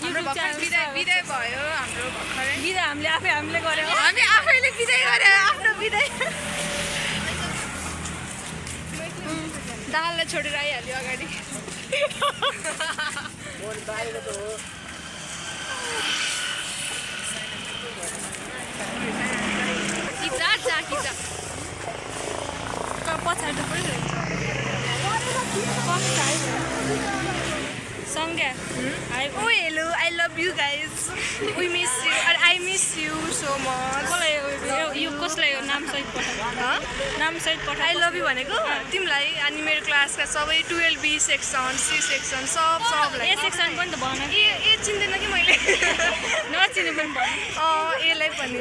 हाम्रो भर्खर बिदाय भयो हाम्रो भर्खरै बिदा हामीले गर्यौँ हामी आफैले बिदाय गरे आफ्नो बिदाय दाललाई छोडेर आइहाल्यो अगाडि पछाडि संज्ञा Oh hello, I love you guys. We miss you. I miss you so much. यो कसलाई हो नाम सहित पठाऊ I love you भनेको तिमीलाई अनि मेरो क्लासका सबै 12B सेक्सन C सेक्सन सबलाई ए सेक्सन पनि त भन ए चिन्दैन कि मैले नचिने पनि भन एलाई पनि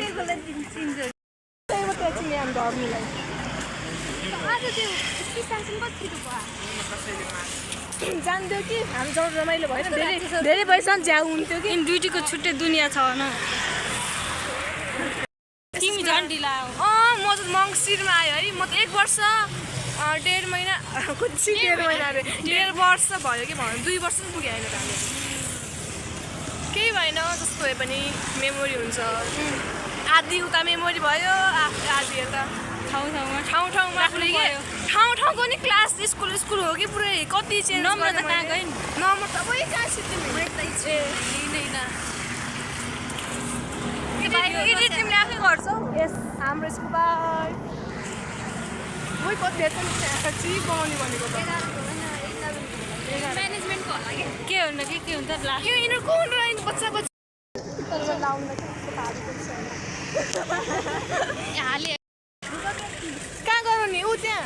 जान्थ्यो कि हामी जाउँ रमाइलो भएन धेरै भएसम्म ज्याउ हुन्थ्यो कि ड्युटीको छुट्टै दुनियाँ छ होइन तिमी झन् ढिला हो म त मङ्सिरमा आयो है म त 1 वर्ष 1.5 महिना कुची 1.5 महिना अरे 1.5 वर्ष भयो कि भन्नु 2 वर्ष पनि पुग्यो होइन त हामी केही भएन जस्तो भए पनि मेमोरी हुन्छ आधी उता मेमोरी भयो आधी यता ठाउँमा आफूले ठाउँको नि क्लास स्कुल हो कि पुरै कति चेन्ज नम्बर त कहाँ गयो नि नम्बर त वही कहाँ एडिट तिमीले आफै गर्छौ यस हाम्रो स्कुल बाई वही कति भेट्छ नि साँच्ची बनाउने भनेको त म्यानेजमेन्टको होला के हुन्छ के हुन्छ यो यिनीहरू कुन रहेछ बच्चा कहाँ गरौँ नि ऊ त्यहाँ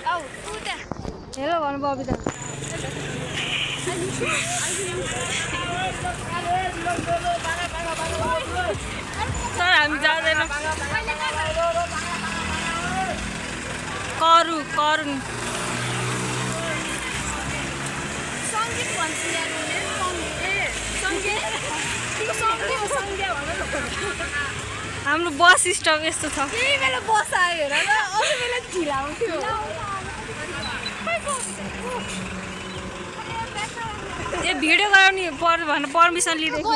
आऊ ऊ त्यहाँ हेलो भन्नु बबिता तर हामी जाँदैनौँ करुण सङ्गीत भन्छ हाम्रो बस स्टप यस्तो छ त्यही बेला बस आयो हेर न अरू बेला ढिला आउँथ्यो ए भिडियो गराउने भनेर पर्मिसन लिँदैछु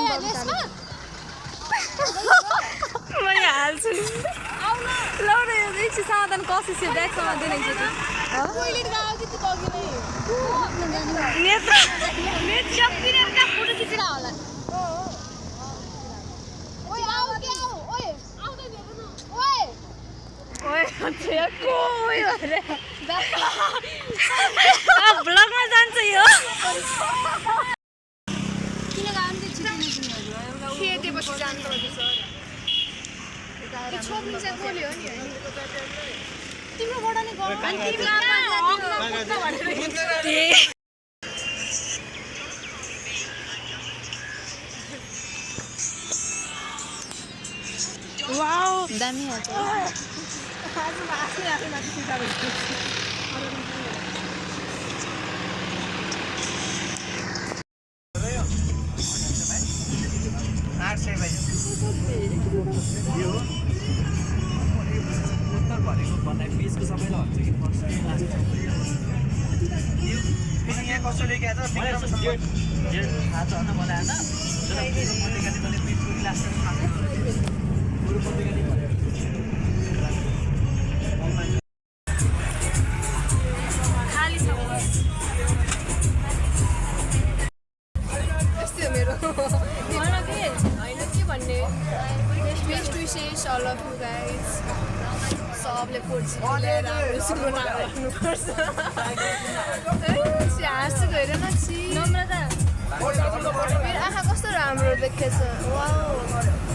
मैले हाल्छु ल न यो एकछिन समाधान कसरी छ ब्याग समाधान एकछिन नेट सकिने फोटो खिचेर होला ब्लगमा जान्छ यो खेतेपछि जानुपर्छ छोप्नु चाहिँ गोली हो नि तिम्रोबाट नै वाउ दामी all of you guys. सबले पोर्छ ल्याएर हाम्रो स्कुल राख्नुपर्छ हाँसो गएर न छि नम्रता मेरो आँखा कस्तो राम्रो देखेछ वाउ